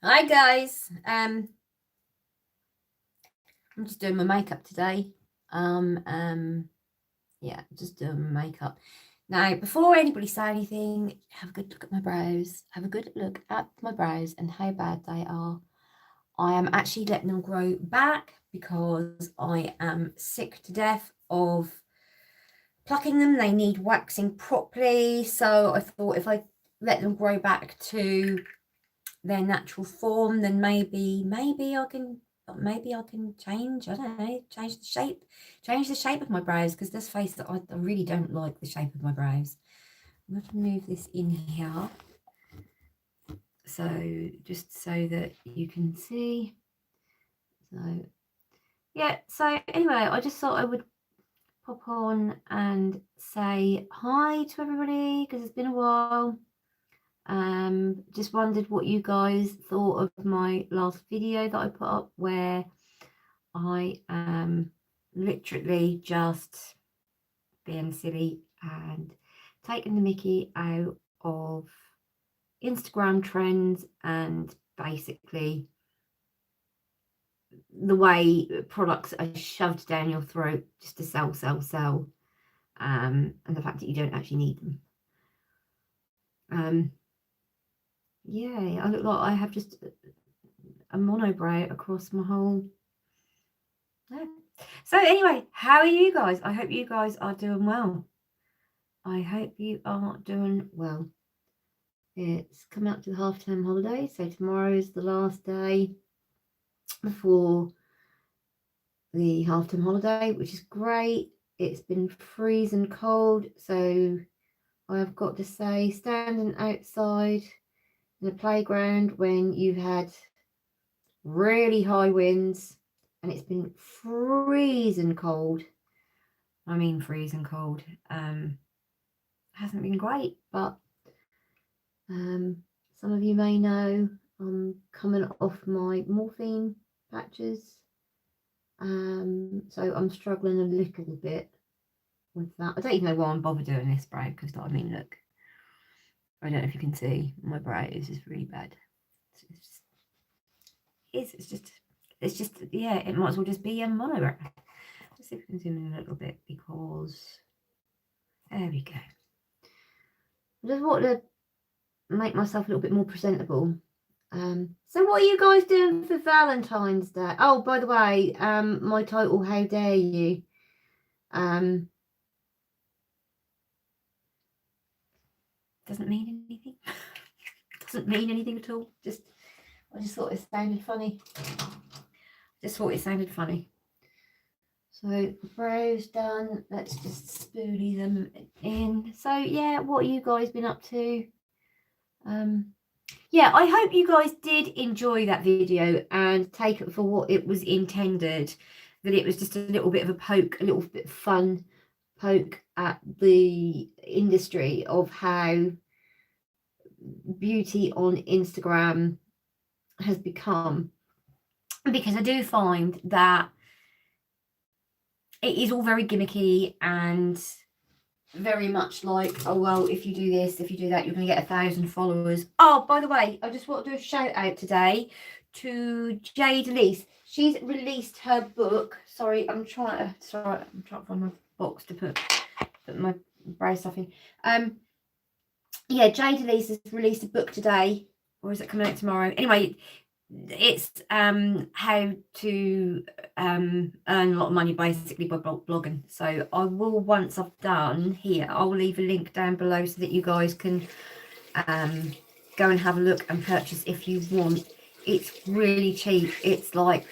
Hi guys. I'm just doing my makeup today. Yeah, just doing my makeup. Now, before anybody say anything, have a good look at my brows. Have a good look at my brows and how bad they are. I am actually letting them grow back because I am sick to death of plucking them. They need waxing properly. So I thought if I let them grow back to their natural form, then maybe I can change. I don't know, change the shape of my brows, because let's face it, I really don't like the shape of my brows. I'm going to move this in here, so just so that you can see. So yeah, so anyway, I just thought I would pop on and say hi to everybody because it's been a while. Just wondered what you guys thought of my last video that I put up, where I am literally just being silly and taking the mickey out of Instagram trends and basically the way products are shoved down your throat just to sell, and the fact that you don't actually need them. Yeah, I look like I have just a monobrow across my whole. Yeah. So anyway, how are you guys? I hope you guys are doing well. I hope you are doing well. It's come up to the half-term holiday, so tomorrow is the last day before the half-term holiday, which is great. It's been freezing cold, so I've got to say, standing outside in the playground when you've had really high winds and it's been freezing cold. I mean freezing cold. Hasn't been great, but some of you may know I'm coming off my morphine patches, so I'm struggling a little bit with that. I don't even know why I'm bothered doing this brow, because I mean, look, I don't know if you can see, my brow is just really bad. It's just yeah, it might as well just be a monobrow. Let's see if we can zoom in a little bit, because there we go. I just want to make myself a little bit more presentable. So what are you guys doing for Valentine's Day? Oh, by the way, my title, how dare you? Doesn't mean anything. Doesn't mean anything at all. I just thought it sounded funny. So brows done. Let's just spoolie them in. So yeah, what have you guys been up to? Yeah, I hope you guys did enjoy that video and take it for what it was intended. That it was just a little bit of a poke, a little bit of fun poke at the industry of how beauty on Instagram has become. Because I do find that it is all very gimmicky and very much like, oh well, if you do this, if you do that, you're going to get 1,000 followers. Oh, by the way, I just want to do a shout out today to Jade. She's released her book. Sorry, I'm trying to find my box to put my brow stuff in. Yeah, Jade has released a book today, or is it coming out tomorrow? Anyway, it's how to earn a lot of money basically by blogging. So I will, once I've done here, I'll leave a link down below so that you guys can go and have a look and purchase if you want. It's really cheap. It's like,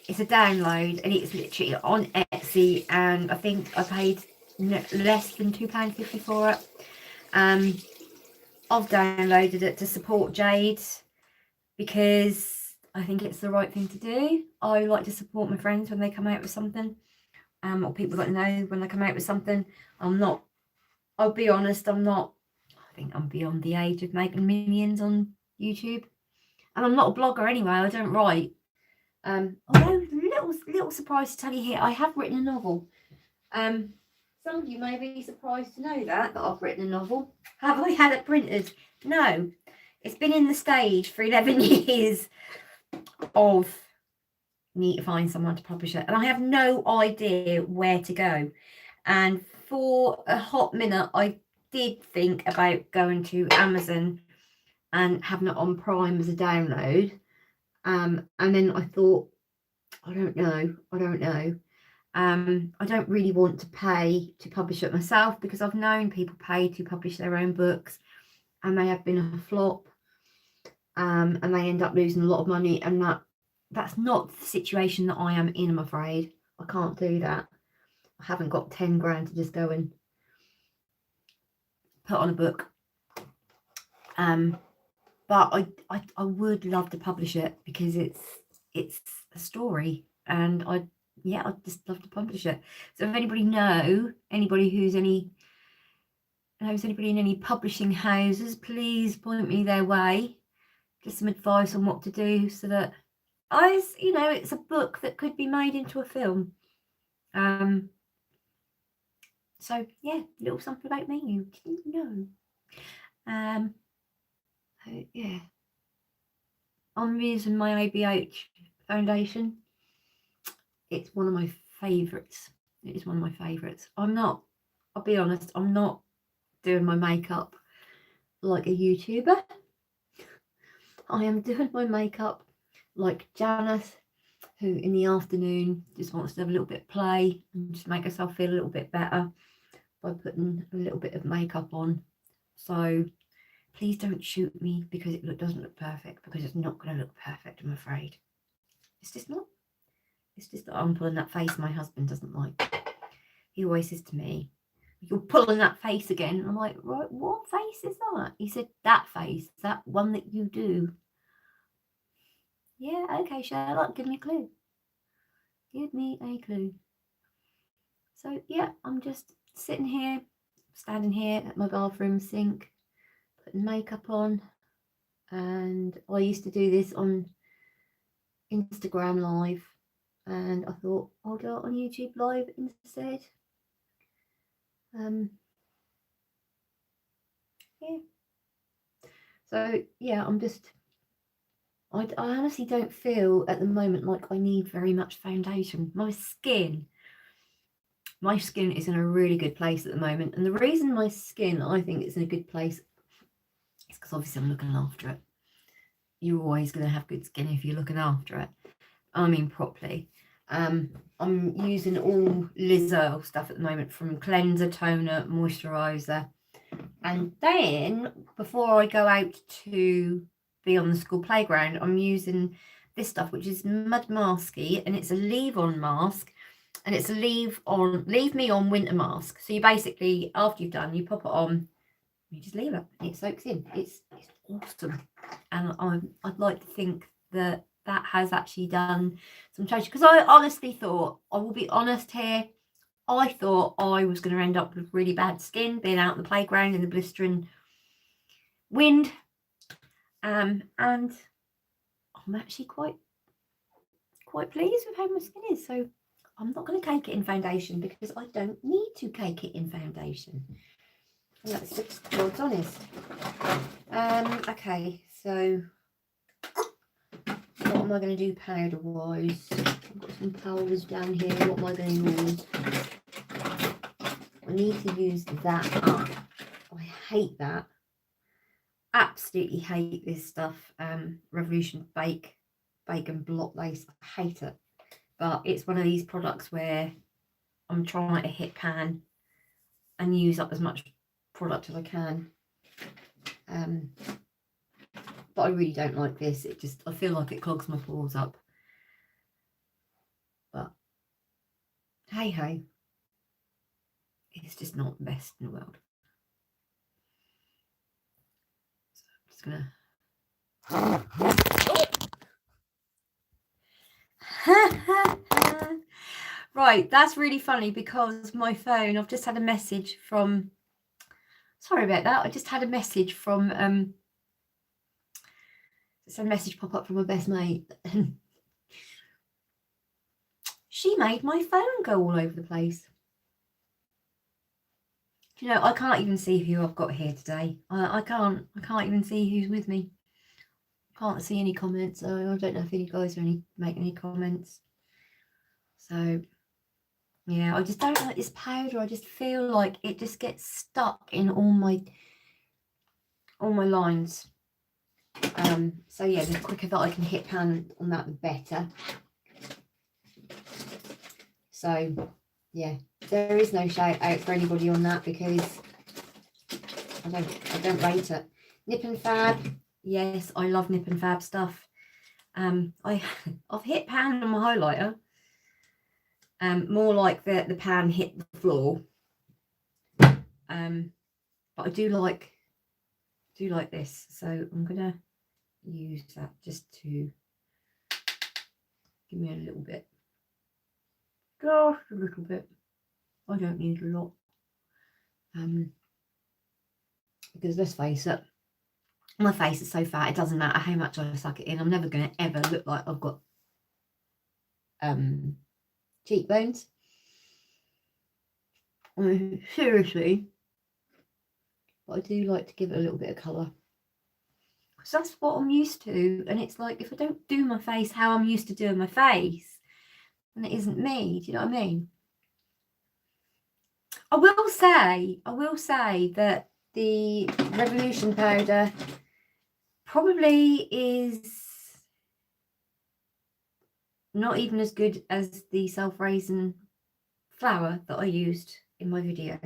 it's a download and it's literally on Etsy, and I think I paid less than £2.50 for it. I've downloaded it to support Jade because I think it's the right thing to do. I like to support my friends when they come out with something, or people that know when they come out with something. I'll be honest, I think I'm beyond the age of making millions on YouTube, and I'm not a blogger anyway. I don't write. Although little surprise to tell you here, I have written a novel. Some of you may be surprised to know that I've written a novel. Have I had it printed? No. it's been in the stage for 11 years of need to find someone to publish it, and I have no idea where to go. And for a hot minute, I did think about going to Amazon and having it on Prime as a download. And then I thought, I don't know. I don't really want to pay to publish it myself, because I've known people pay to publish their own books and they have been a flop, and they end up losing a lot of money, and that's not the situation that I am in, I'm afraid. I can't do that. I haven't got 10 grand to just go and put on a book. But I would love to publish it, because it's a story, and I'd just love to publish it. So if anybody knows anybody in any publishing houses, please point me their way. Just some advice on what to do, so that it's a book that could be made into a film. So yeah, little something about me you didn't know. Yeah, I'm using my ABH foundation. It's one of my favourites. It is one of my favourites. I'll be honest, I'm not doing my makeup like a YouTuber. I am doing my makeup like Janice, who in the afternoon just wants to have a little bit of play and just make herself feel a little bit better by putting a little bit of makeup on. So please don't shoot me because it doesn't look perfect, because it's not going to look perfect, I'm afraid. It's just not. It's just that I'm pulling that face my husband doesn't like. He always says to me, "You're pulling that face again." And I'm like, "Right, what face is that?" He said, "That face, that one that you do." Yeah, okay, Sherlock, give me a clue. Give me a clue. So yeah, I'm just standing here at my bathroom sink, putting makeup on. And I used to do this on Instagram Live, and I thought I'll do it on YouTube Live instead. Yeah. So yeah, I honestly don't feel at the moment like I need very much foundation. My skin is in a really good place at the moment, and the reason my skin, I think, is in a good place is because obviously I'm looking after it. You're always going to have good skin if you're looking after it. I mean, properly. I'm using all Liz Earle stuff at the moment, from cleanser, toner, moisturiser. And then before I go out to be on the school playground, I'm using this stuff, which is Mud Masky, and it's a leave-on mask, and it's a leave me on winter mask. So you basically, after you've done, you pop it on, you just leave it, and it soaks in. It's awesome, and I'd like to think that has actually done some change, because I honestly thought, I will be honest here, I thought I was going to end up with really bad skin being out on the playground in the blistering wind, and I'm actually quite pleased with how my skin is. So I'm not going to cake it in foundation, because I don't need to cake it in foundation. And that's just God's honest. Okay, so what am I going to do powder wise? I've got some powders down here. What am I going to use? I need to use that up. I hate that. Absolutely hate this stuff. Revolution Bacon Block Lace. I hate it. But it's one of these products where I'm trying to hit pan and use up as much product as I can. But I really don't like this. I feel like it clogs my pores up. But hey ho, it's just not the best in the world. So I'm just gonna right, that's really funny, because my phone, I've just had a message from, sorry about that, I just had a message from it's a message pop up from my best mate. She made my phone go all over the place. You know, I can't even see who I've got here today. I can't even see who's with me. Can't see any comments. I don't know if any guys are making any comments. So yeah, I just don't like this powder. I just feel like it just gets stuck in all my lines. So yeah, the quicker that I can hit pan on that, the better. So yeah, there is no shout out for anybody on that because I don't rate it. Nip and Fab, yes, I love Nip and Fab stuff. I've hit pan on my highlighter. More like the pan hit the floor. But I do like this, so I'm gonna use that just to give me a little bit. Just a little bit. I don't need a lot. Because let's face it, my face is so fat, it doesn't matter how much I suck it in. I'm never going to ever look like I've got cheekbones. Seriously. But I do like to give it a little bit of colour. Because that's what I'm used to. And it's like, if I don't do my face how I'm used to doing my face, then it isn't me. Do you know what I mean? I will say that the Revolution powder probably is not even as good as the self-raising flour that I used in my video.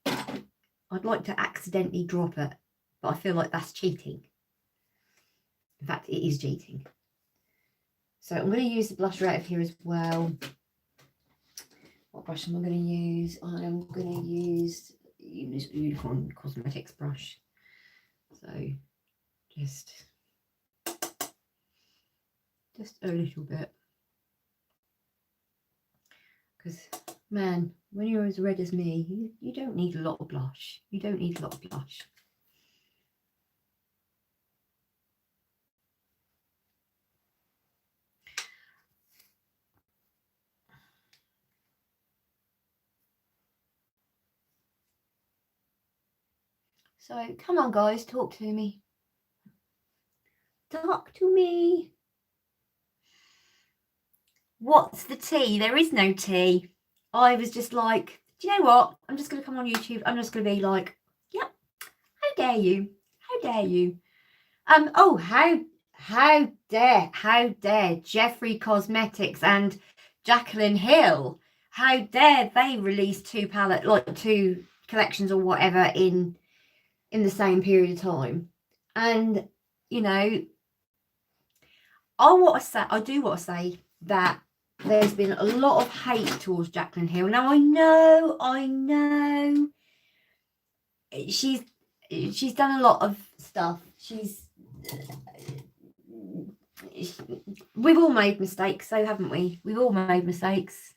I'd like to accidentally drop it, but I feel like that's cheating. In fact, it is cheating. So I'm going to use the blusher out of here as well. What brush am I going to use? I am going to use Unicorn Cosmetics brush. So just a little bit. Because, man, when you're as red as me, you don't need a lot of blush. You don't need a lot of blush. So, come on, guys, talk to me. Talk to me. What's the tea? There is no tea. I was just like, do you know what? I'm just going to come on YouTube. I'm just going to be like, yep, how dare you? How dare you? Oh, how dare Jeffrey Cosmetics and Jacqueline Hill? How dare they release two collections or whatever in the same period of time? And you know, I do want to say that there's been a lot of hate towards Jacqueline Hill. Now I know she's done a lot of stuff. We've all made mistakes, so haven't we? We've all made mistakes.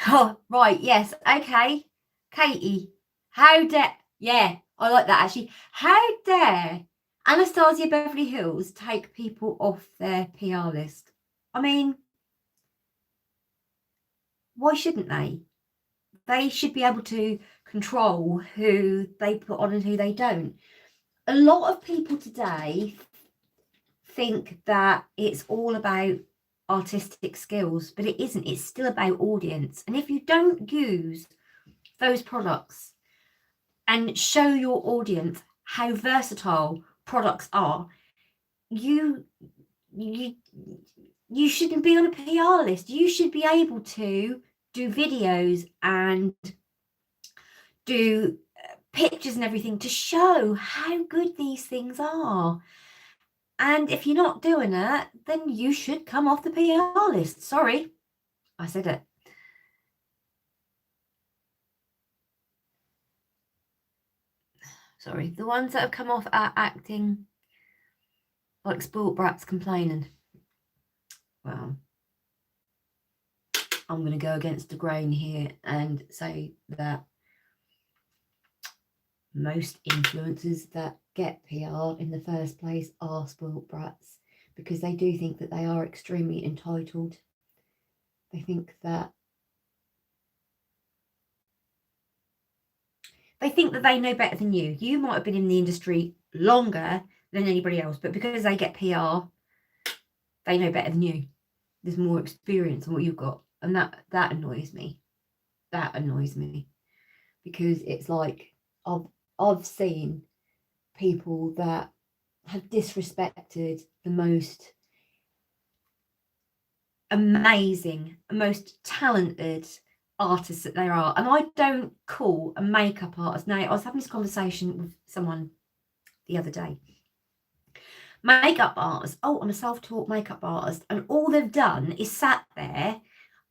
Oh, right, yes, okay. Katie, how dare... Yeah, I like that, actually. How dare Anastasia Beverly Hills take people off their PR list? I mean, why shouldn't they? They should be able to control who they put on and who they don't. A lot of people today think that it's all about artistic skills, but it isn't. It's still about audience. And if you don't use those products and show your audience how versatile products are, you shouldn't be on a PR list. You should be able to do videos and do pictures and everything to show how good these things are. And if you're not doing it, then you should come off the PR list. Sorry, I said it. Sorry, the ones that have come off are acting like spoilt brats complaining. Well, I'm going to go against the grain here and say that most influencers that get PR in the first place are spoilt brats because they do think that they are extremely entitled. They think that They think that they know better than you. You might have been in the industry longer than anybody else, but because they get PR, they know better than you. There's more experience than what you've got, and that annoys me. That annoys me, because it's like I've seen people that have disrespected the most amazing, most talented artists that there are. And I don't call a makeup artist. Now, I was having this conversation with someone the other day. Makeup artists, oh, I'm a self-taught makeup artist, and all they've done is sat there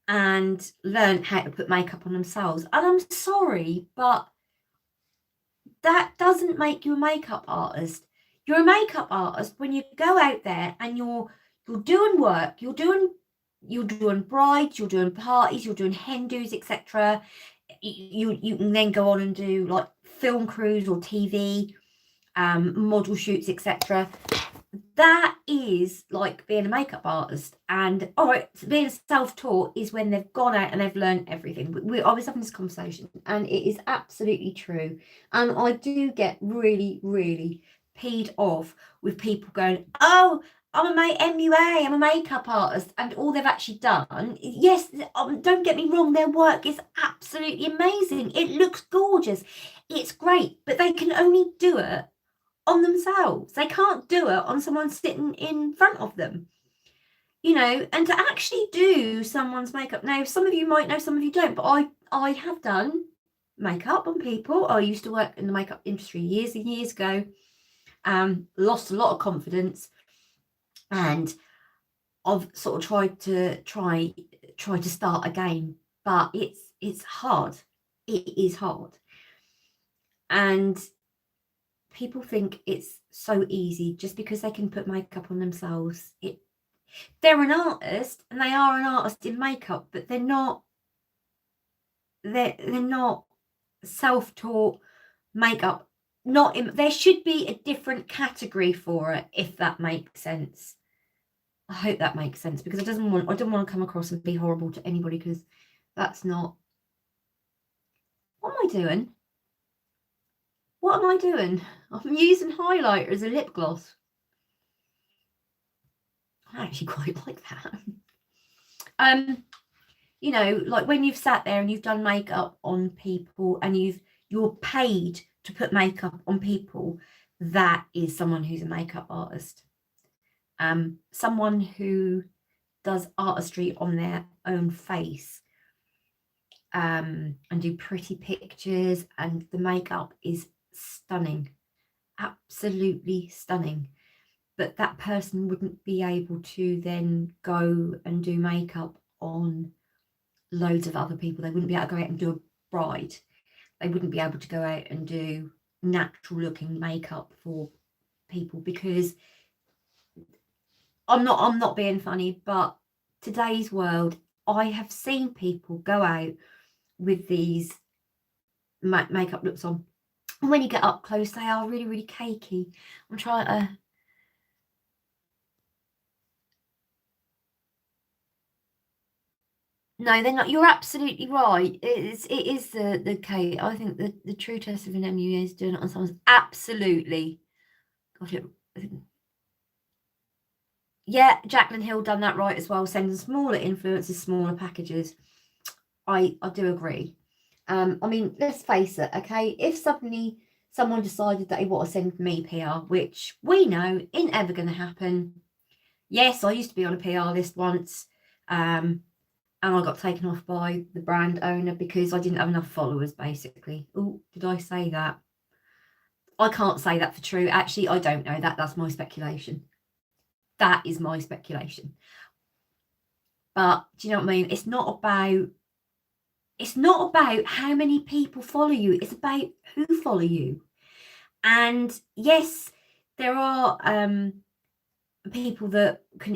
and learned how to put makeup on themselves. And I'm sorry, but that doesn't make you a makeup artist. You're a makeup artist when you go out there and you're doing work, you're doing brides, you're doing parties, you're doing hen dos, etc. You can then go on and do like film crews or TV, model shoots, etc. That is like being a makeup artist. And all right, being self-taught is when they've gone out and they've learned everything. I was having this conversation, and it is absolutely true. And I do get really, really peed off with people going, oh, I'm a MUA, I'm a makeup artist, and all they've actually done, yes, don't get me wrong, their work is absolutely amazing. It looks gorgeous. It's great, but they can only do it on themselves. They can't do it on someone sitting in front of them, you know. And to actually do someone's makeup, now some of you might know, some of you don't, but I have done makeup on people. I used to work in the makeup industry years and years ago. Lost a lot of confidence, and I've sort of tried to start again, but it's hard. It is hard. And people think it's so easy just because they can put makeup on themselves. They're an artist, and they are an artist in makeup, but they're not self-taught makeup. There should be a different category for it, if that makes sense. I hope that makes sense, because I don't want to come across and be horrible to anybody, because that's not. What am I doing? What am I doing? I'm using highlighter as a lip gloss. I actually quite like that. You know, like when you've sat there and you've done makeup on people, and you're paid to put makeup on people, that is someone who's a makeup artist. Someone who does artistry on their own face, and do pretty pictures, and the makeup is stunning, absolutely stunning. But that person wouldn't be able to then go and do makeup on loads of other people. They wouldn't be able to go out and do a bride. They wouldn't be able to go out and do natural looking makeup for people, because I'm not being funny, but today's world, I have seen people go out with these makeup looks on, and when you get up close, they are really, really cakey. I'm trying to. No, they're not. You're absolutely right. It is the cake. I think the true test of an MUA is doing it on someone's absolutely. Got it. Yeah, Jacqueline Hill done that right as well, sending smaller influencers, smaller packages. I do agree. I mean, let's face it, okay? If suddenly someone decided that they want to send me PR, which we know ain't ever going to happen. Yes, I used to be on a PR list once, and I got taken off by the brand owner because I didn't have enough followers, basically. Oh, did I say that? I can't say that for true. Actually, I don't know that. That's my speculation. That is my speculation. But do you know what I mean? It's not about how many people follow you. It's about who follow you. And yes, there are people that can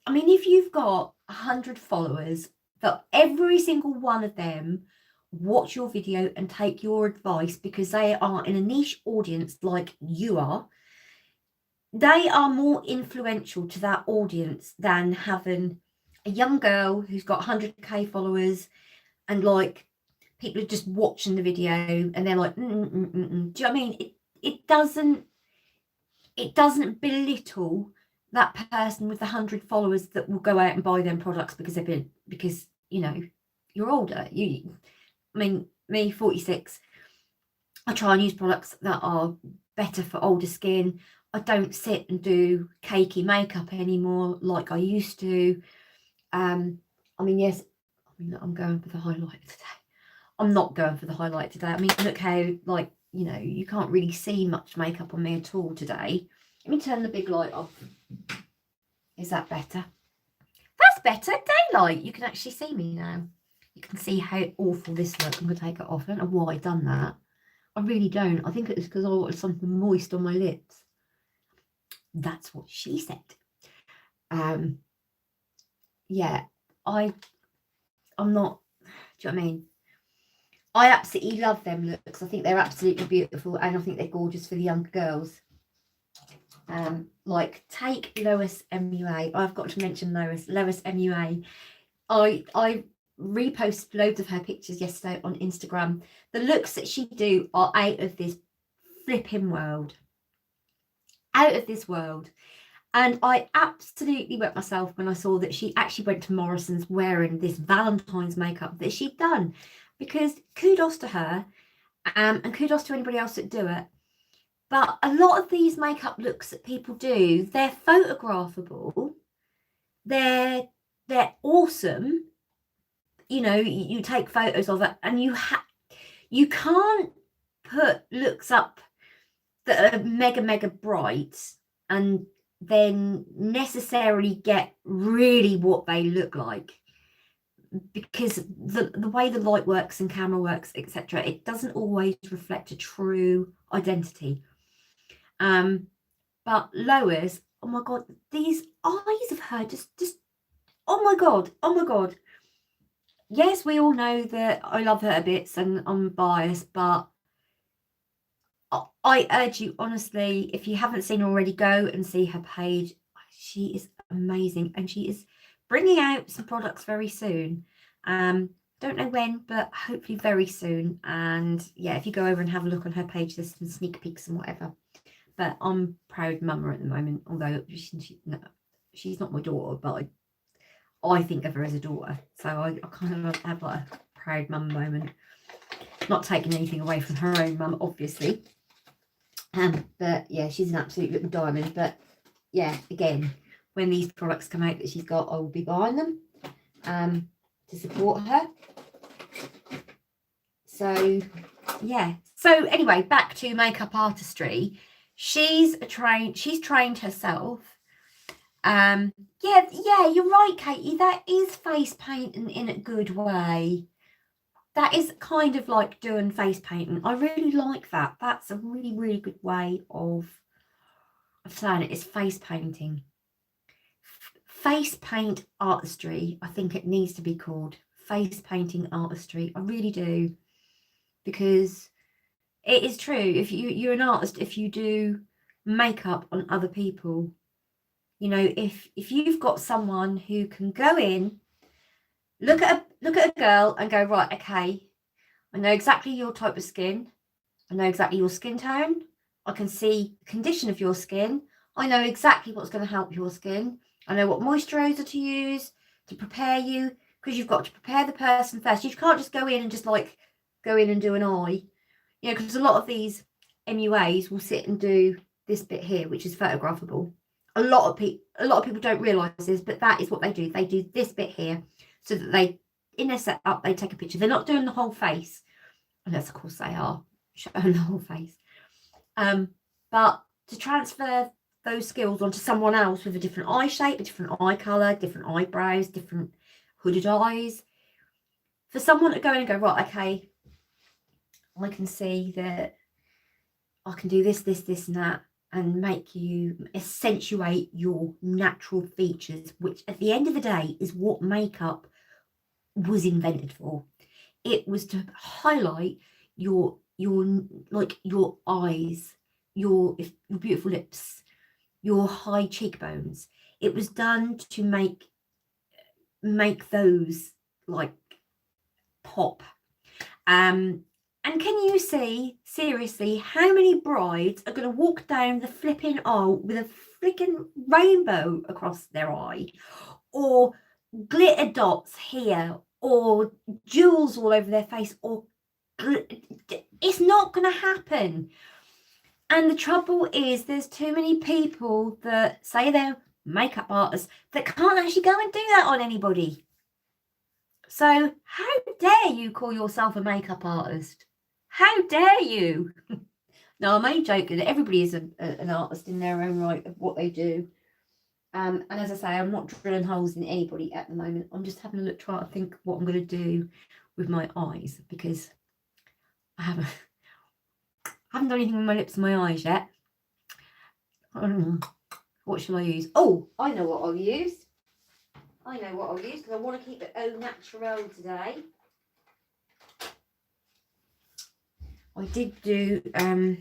I mean, if you've got 100 followers, that every single one of them watch your video and take your advice because they are in a niche audience like you are, they are more influential to that audience than having a young girl who's got 100k followers and like people are just watching the video and they're like, Do you know what I mean? It doesn't belittle that person with 100 followers that will go out and buy them products because you know, you're older. I mean, me, 46, I try and use products that are better for older skin. I don't sit and do cakey makeup anymore like I used to. I mean, yes, I'm going for the highlight today. I'm not going for the highlight today. I mean, look how, like, you know, you can't really see much makeup on me at all today. Let me turn the big light off. Is that better? That's better. Daylight. You can actually see me now. You can see how awful this looks. I'm going to take it off. I don't know why I've done that. I really don't. I think it's because I wanted something moist on my lips. That's what she said. Yeah, I'm not, do you know what I mean? I absolutely love them looks. I think they're absolutely beautiful, and I think they're gorgeous for the younger girls. Like, take Lois MUA. I've got to mention Lois MUA. I reposted loads of her pictures yesterday on Instagram. The looks that she do are out of this flipping world. Out of this world. And I absolutely wet myself when I saw that she actually went to Morrison's wearing this Valentine's makeup that she'd done, because kudos to her, and kudos to anybody else that do it. But a lot of these makeup looks that people do, they're photographable, they're awesome. You know, you take photos of it, and you can't put looks up that are mega bright and then necessarily get really what they look like, because the way the light works and camera works, etc., it doesn't always reflect a true identity. But Lois, oh my god, these eyes of her, just oh my god. Yes, we all know that I love her a bit and I'm biased, but I urge you, honestly, if you haven't seen already, go and see her page. She is amazing, and she is bringing out some products very soon. Don't know when, but hopefully very soon. And yeah, if you go over and have a look on her page, there's some sneak peeks and whatever. But I'm proud mama at the moment, although she's not my daughter, but I think of her as a daughter. So I kind of have like a proud mum moment. Not taking anything away from her own mum, obviously. But yeah, she's an absolute little diamond. But yeah, again, when these products come out that she's got, I will be buying them to support her. So yeah. So anyway, back to makeup artistry. She's trained herself. Yeah, you're right, Katie. That is face painting in a good way. That is kind of like doing face painting. I really like that. That's a really, really good way of saying it. Is face painting. Face paint artistry. I think it needs to be called face painting artistry. I really do, because it is true. If you're an artist, if you do makeup on other people, you know, if you've got someone who can go in, look at a girl and go, right, okay, I know exactly your type of skin. I know exactly your skin tone. I can see the condition of your skin. I know exactly what's going to help your skin. I know what moisturizer to use to prepare you, because you've got to prepare the person first. You can't just go in and just like go in and do an eye, you know, because a lot of these MUAs will sit and do this bit here, which is photographable. A lot of people don't realise this, but that is what they do. They do this bit here so that they, in their setup, they take a picture. They're not doing the whole face, unless of course they are showing the whole face. But to transfer those skills onto someone else with a different eye shape, a different eye colour, different eyebrows, different hooded eyes, for someone to go in and go, right, okay, I can see that I can do this, and that, and make you accentuate your natural features, which at the end of the day is what makeup was invented for. It was to highlight your eyes, your beautiful lips, your high cheekbones. It was done to make those like pop. And can you see, seriously, how many brides are going to walk down the flipping aisle with a freaking rainbow across their eye, or glitter dots here, or jewels all over their face, or it's not going to happen. And the trouble is, there's too many people that say they're makeup artists that can't actually go and do that on anybody. So how dare you call yourself a makeup artist? How dare you? No, I'm only joking. Everybody is an artist in their own right of what they do. And as I say, I'm not drilling holes in anybody at the moment. I'm just having a look, trying to think what I'm going to do with my eyes, because I haven't done anything with my lips and my eyes yet. I don't know. What shall I use? Oh, I know what I'll use. Because I want to keep it au naturel today. I did do, I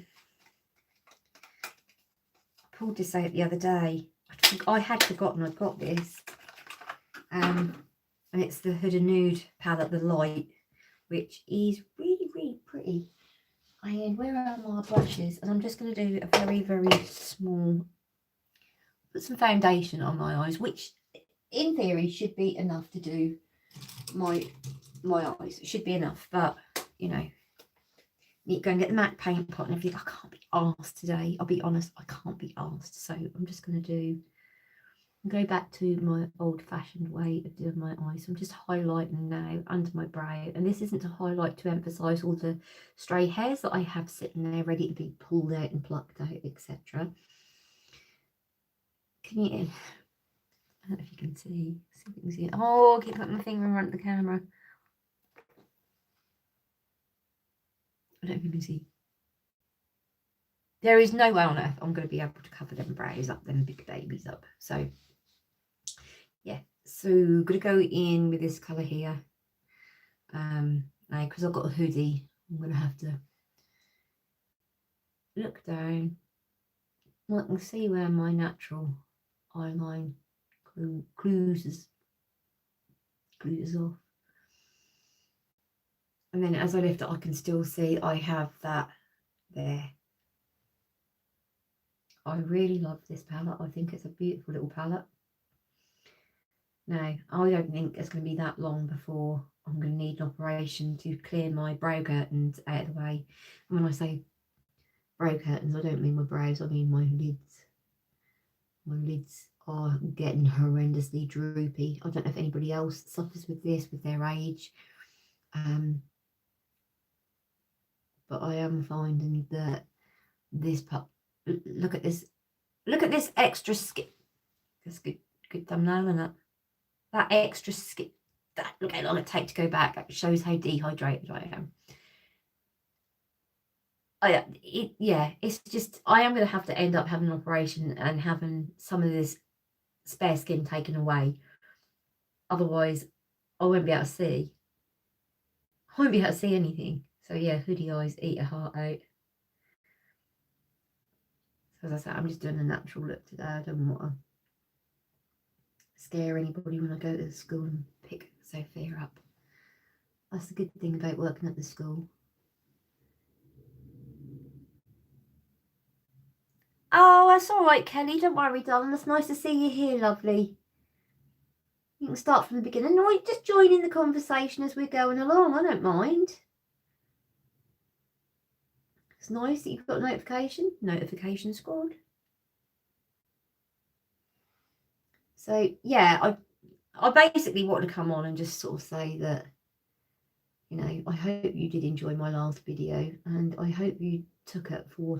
pulled this out the other day. I had forgotten I'd got this. And it's the Huda Nude palette, the light, which is really, really pretty. And where are my brushes? And I'm just going to do a very, very small, put some foundation on my eyes, which in theory should be enough to do my eyes. It should be enough, but you know, need to go and get the MAC paint pot and everything. I can't be arsed today. I'll be honest, I can't be arsed. So I'm just going to go back to my old-fashioned way of doing my eyes. So I'm just highlighting now under my brow, and this isn't to highlight to emphasize all the stray hairs that I have sitting there ready to be pulled out and plucked out, etc. Can you, I don't know if you can see if you can see it. Oh, I keep putting my finger in front of the camera. I don't know if you can see. There is no way on earth I'm going to be able to cover them brows up, them big babies up. So yeah, so I'm going to go in with this colour here. Now, because I've got a hoodie, I'm going to have to look down. Well, I can see where my natural eye line cruises off. And then as I lift it, I can still see I have that there. I really love this palette. I think it's a beautiful little palette. Now, I don't think it's going to be that long before I'm going to need an operation to clear my brow curtains out of the way. And when I say brow curtains, I don't mean my brows, I mean my lids. My lids are getting horrendously droopy. I don't know if anybody else suffers with this with their age. But I am finding that this pup, look at this extra skin. That's good thumbnail, isn't it? That extra skin, that, look how long it takes to go back. That shows how dehydrated I am. It's just, I am going to have to end up having an operation and having some of this spare skin taken away. Otherwise, I won't be able to see. I won't be able to see anything. So yeah, hoodie eyes, eat a heart out. So as I said, I'm just doing a natural look today. I don't want to scare anybody when I go to the school and pick Sophia up. That's the good thing about working at the school. Oh, that's all right, Kelly. Don't worry, darling. It's nice to see you here, lovely. You can start from the beginning, or just join in the conversation as we're going along. I don't mind. It's nice that you've got a notification squad. So yeah, I basically wanted to come on and just sort of say that, you know, I hope you did enjoy my last video, and I hope you took it for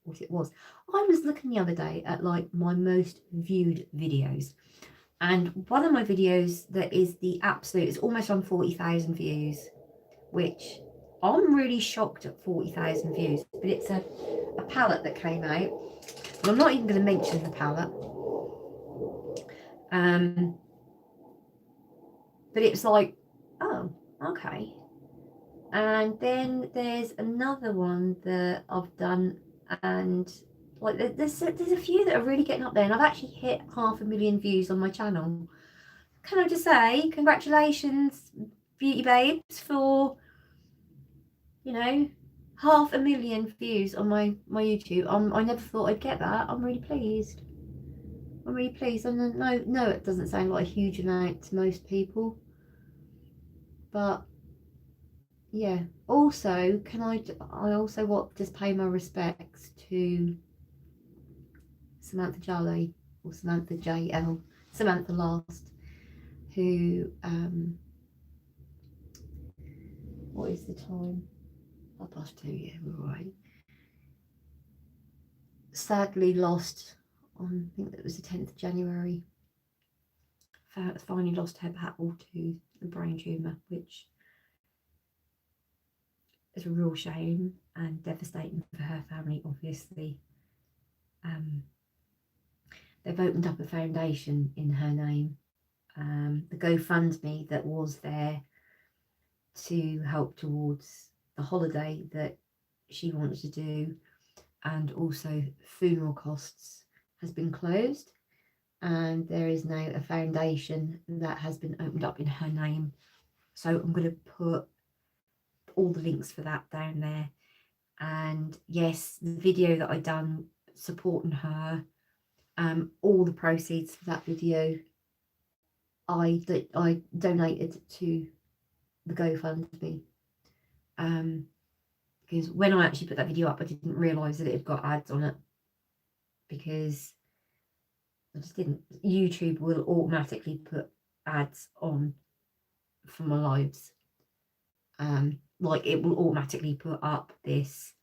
what it was. I was looking the other day at like my most viewed videos, and one of my videos that is the absolute is almost on 40,000 views, which I'm really shocked at 40,000 views. But it's a palette that came out, and I'm not even going to mention the palette. But it was like, oh, okay. And then there's another one that I've done, and like there's a few that are really getting up there, and I've actually hit 500,000 views on my channel. Can I just say congratulations, beauty babes, for you know, 500,000 views on my YouTube. I never thought I'd get that. I'm really pleased. I'm really pleased. And no, it doesn't sound like a huge amount to most people, but yeah. Also, I also want just pay my respects to Samantha Jaelle, or Samantha Jaelle, Samantha last, who what is the time? 2:30. Yeah, we're right. Sadly lost on, I think it was the 10th of January. Finally lost her battle to the brain tumour, which is a real shame and devastating for her family, obviously. They've opened up a foundation in her name. The GoFundMe that was there to help towards the holiday that she wants to do, and also funeral costs, has been closed, and there is now a foundation that has been opened up in her name. So I'm going to put all the links for that down there. And yes, the video that I done supporting her, all the proceeds for that video I donated to the GoFundMe, because when I actually put that video up, I didn't realise that it had got ads on it, because I just didn't. YouTube will automatically put ads on for my lives. Like it will automatically put up this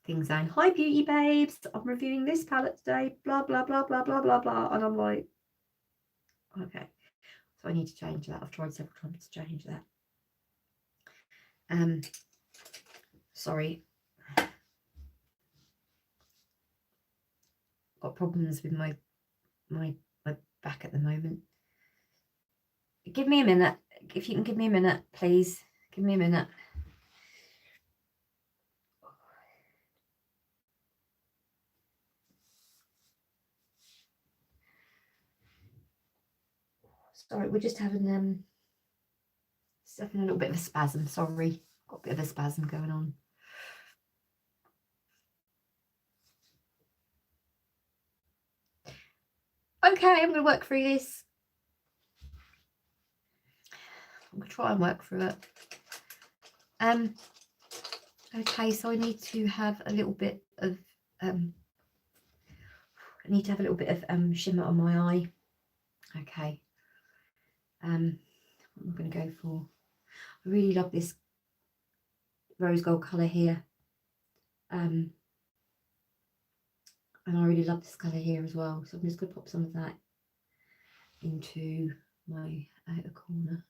thing saying, "Hi beauty babes, I'm reviewing this palette today, blah blah blah blah blah blah blah," and I'm like, okay, so I need to change that. I've tried several times to change that. Sorry, got problems with my back at the moment. Give me a minute. If you can give me a minute, please. Give me a minute. Sorry, we're just having a little bit of a spasm. Sorry, got a bit of a spasm going on. Okay, I'm going to work through this. I'm going to try and work through it. Okay, so I need to have a little bit of shimmer on my eye. Okay. What am I going to go for? I really love this rose gold colour here. And I really love this colour here as well. So I'm just going to pop some of that into my outer corner.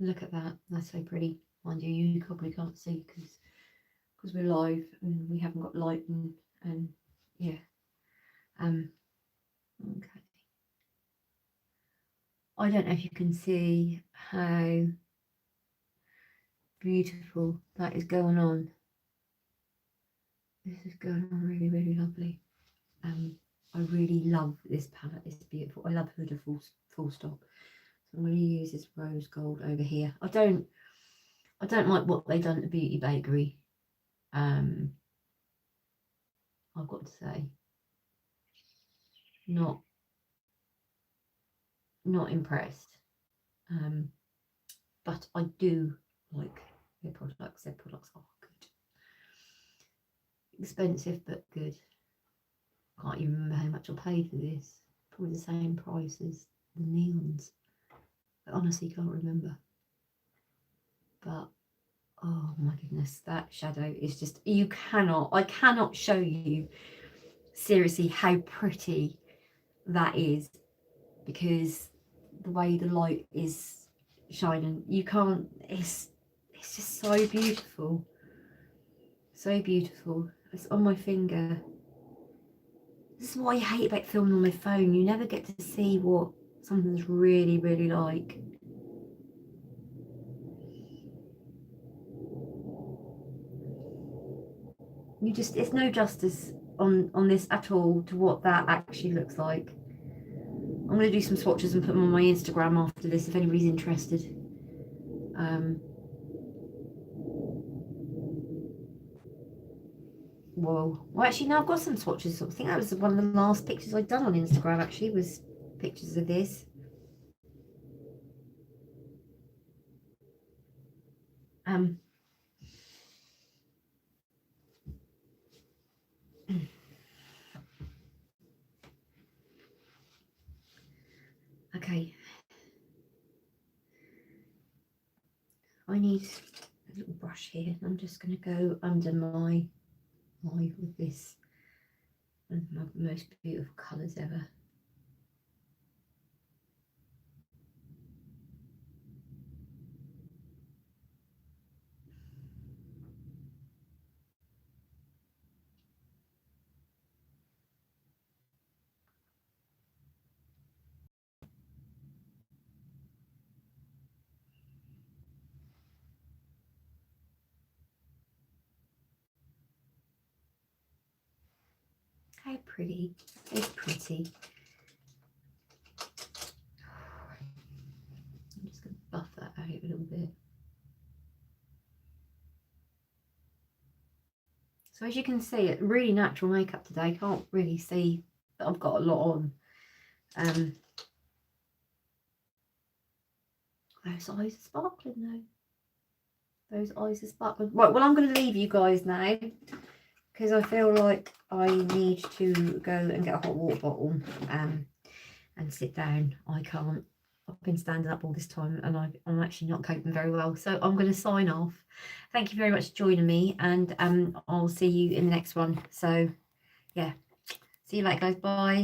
Look at that. That's so pretty. Mind you, you probably can't see because we're live and we haven't got light and yeah. Okay. I don't know if you can see how beautiful that is going on. This is going on really, really lovely. I really love this palette. It's beautiful. I love Huda full stop. So I'm going to use this rose gold over here. I don't like what they've done at the Beauty Bakery. I've got to say, not impressed. But I do like their products. Their products are good. Expensive but good. Can't even remember how much I paid for this. Probably the same price as the neons. I honestly can't remember. But oh my goodness, that shadow is just, I cannot show you seriously how pretty that is, because the way the light is shining, you can't, it's just so beautiful. So beautiful. It's on my finger. This is what I hate about filming on my phone. You never get to see what something's really, really like. It's no justice on this at all to what that actually looks like. I'm going to do some swatches and put them on my Instagram after this if anybody's interested. Whoa. Well, actually, no, I've got some swatches. I think that was one of the last pictures I'd done on Instagram, actually, was pictures of this. Okay. I need a little brush here. I'm just going to go under my eye with this. One of my most beautiful colours ever. How pretty. It's pretty. I'm just going to buff that out a little bit. So as you can see, it's really natural makeup today. Can't really see that I've got a lot on. Those eyes are sparkling though. Those eyes are sparkling. Right, well, I'm going to leave you guys now because I feel like I need to go and get a hot water bottle and sit down. I can't. I've been standing up all this time and I'm actually not coping very well. So I'm going to sign off. Thank you very much for joining me, and I'll see you in the next one. So yeah, see you later, guys. Bye.